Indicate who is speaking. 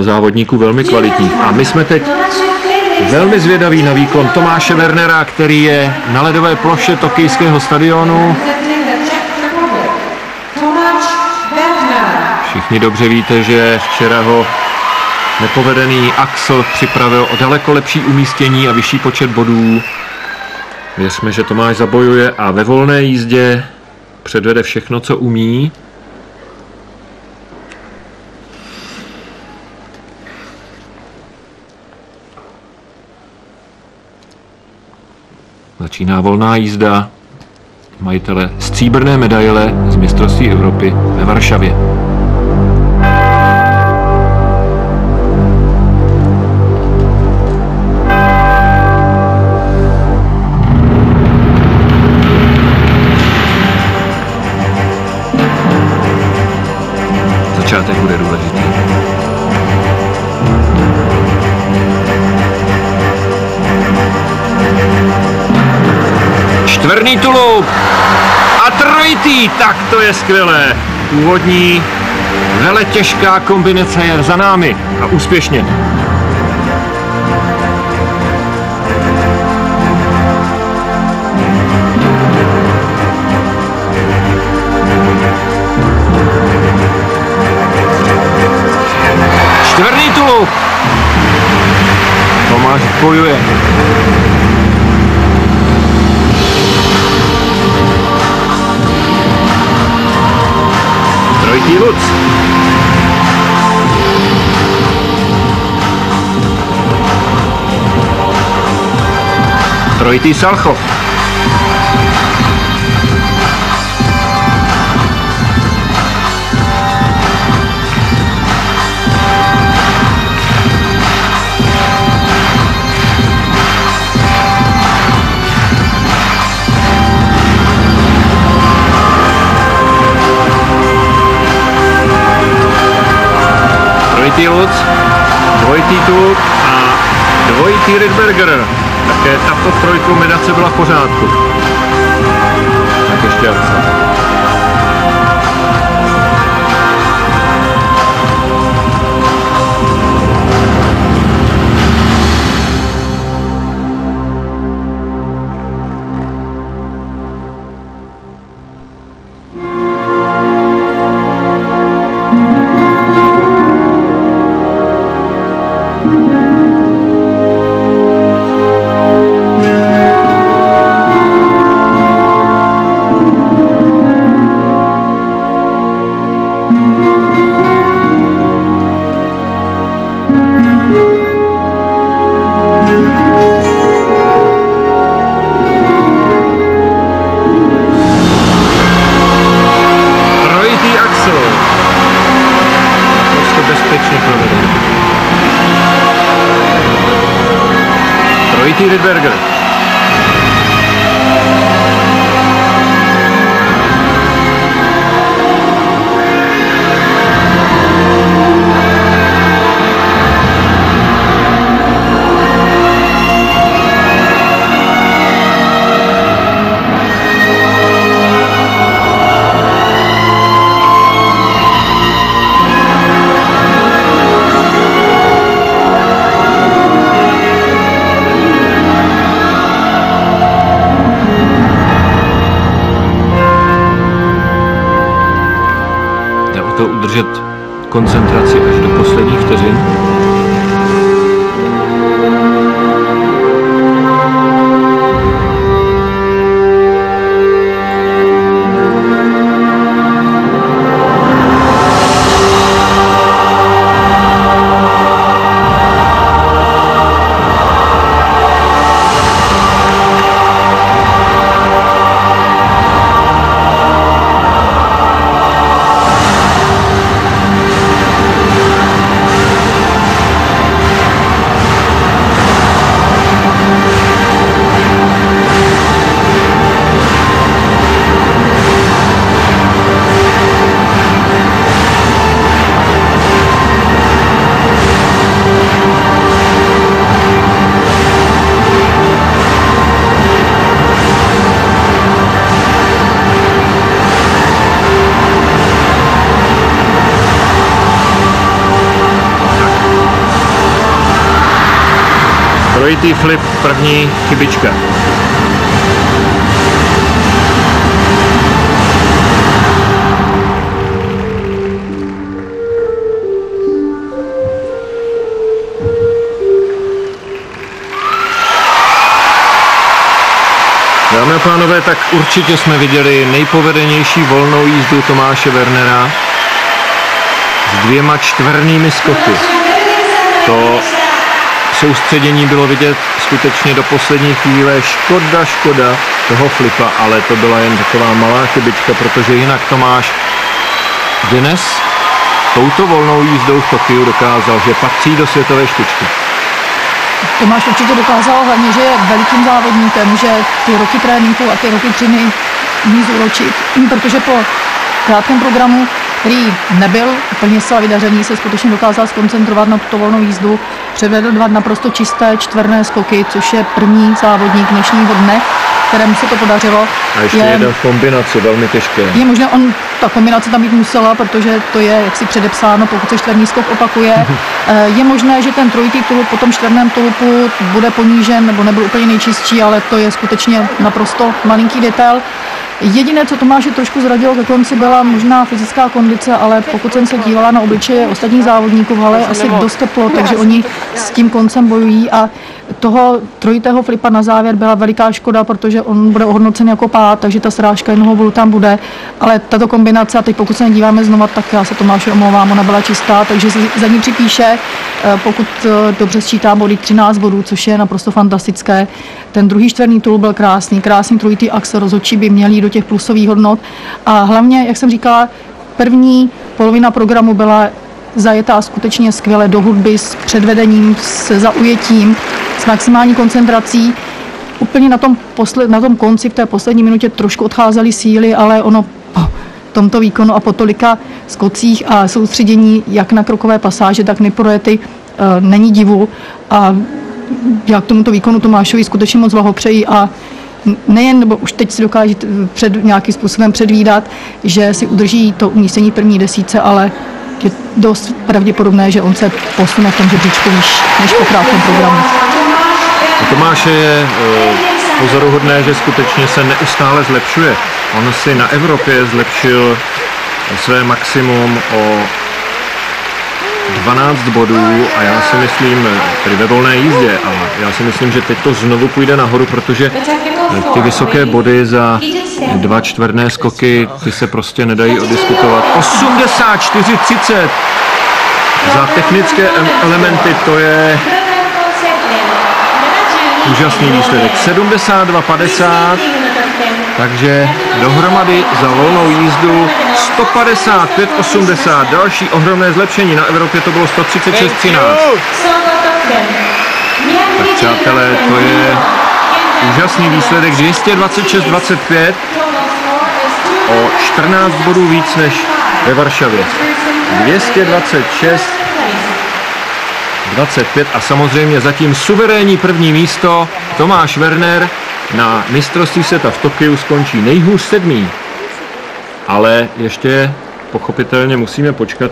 Speaker 1: bylo závodníků velmi kvalitních. A my jsme teď velmi zvědaví na výkon Tomáše Wernera, který je na ledové ploše tokijského stadionu. Všichni dobře víte, že včera ho nepovedený Axel připravil o daleko lepší umístění a vyšší počet bodů. Věřme, že Tomáš zabojuje a ve volné jízdě předvede všechno, co umí. Začíná volná jízda majitele stříbrné medaile z mistrovství Evropy ve Varšavě. Začátek bude důležitý. Čtvrný tulup a trojitý, tak to je skvělé. Úvodní veletěžká kombinace je za námi a úspěšně. Čtvrný tulup. Tomáš bojuje. Trojitý Luc. Trojitý Salchov. Trojitý Luc, dvojitý tulup a dvojitý Rydberger. Také tato trojkombinace byla v pořádku. Tak ještě akce. Trojitý Rydberger. Udržet koncentraci až do posledních vteřin. Trojitý flip, první chybička. Dámy a pánové, tak určitě jsme viděli nejpovedenější volnou jízdu Tomáše Wernera s 2 čtvernnými skoky. To soustředění bylo vidět skutečně do poslední chvíle. Škoda toho flipa, ale to byla jen taková malá chybička, protože jinak Tomáš dnes touto volnou jízdou v Tokiu dokázal, že patří do světové špičky.
Speaker 2: Tomáš určitě dokázal hlavně, že je velikým závodníkem, že ty roky tréninku a ty roky dřiny umí zúročit, protože po krátkém programu, který nebyl úplně zcela vydařený, se skutečně dokázal zkoncentrovat na tuto volnou jízdu, předvedl 2 naprosto čisté čtverné skoky, což je první závodník dnešního dne, kterému se to podařilo.
Speaker 1: A ještě jeden v kombinaci, velmi těžké.
Speaker 2: Je možné, ta kombinace tam být musela, protože to je jaksi předepsáno, pokud se čtverný skok opakuje. Je možné, že ten trojitý tulup po tom čtverném tulupu bude ponížen, nebo nebyl úplně nejčistší, ale to je skutečně naprosto malinký detail. Jediné, co Tomáše trošku zradilo ke konci, byla možná fyzická kondice, ale pokud jsem se dívala na obličeje ostatních závodníků v hale, je asi dost teplo, takže oni s tím koncem bojují a toho trojitého flipa na závěr byla veliká škoda, protože on bude ohodnocen jako pád, takže ta srážka jednoho volu tam bude, ale tato kombinace, a teď pokud se nedíváme znova, tak já se Tomáše omlouvám, ona byla čistá, takže si za ní připíše, pokud dobře sčítá body, 13 bodů, což je naprosto fantastické. Ten druhý čtverný tulup byl krásný trojitý ax, rozhodčí by měl jít do těch plusových hodnot a hlavně, jak jsem říkala, první polovina programu byla zajetá skutečně skvěle do hudby, s předvedením, se zaujetím, s maximální koncentrací. Úplně na tom konci, v té poslední minutě trošku odcházely síly, ale ono po tomto výkonu a po tolika skocích a soustředění jak na krokové pasáže, tak neprojety není divu. A já k tomuto výkonu Tomášovi skutečně moc blahopřeji a nejen, nebo už teď si dokáže nějakým způsobem předvídat, že si udrží to umístění první desítce, ale je dost pravděpodobné, že on se posune v tom žebříčku výš než po krátkém programu.
Speaker 1: U Tomáše je pozoruhodné, že skutečně se neustále zlepšuje. On si na Evropě zlepšil své maximum o 12 bodů a já si myslím, tedy ve volné jízdě, a já si myslím, že teď to znovu půjde nahoru, protože ty vysoké body za 2 čtverné skoky, ty se prostě nedají oddiskutovat. 84,30 za technické elementy, to je úžasný výsledek. 72,50, takže dohromady za volnou jízdu 155,80. Další ohromné zlepšení. Na Evropě to bylo 136,13. Tak přátelé, to je úžasný výsledek. 226,25. O 14 bodů víc než ve Varšavě. 226,25 a samozřejmě zatím suverénní první místo Tomáš Werner na mistrovství světa v Tokiu skončí nejhůř 7. Ale ještě pochopitelně musíme počkat.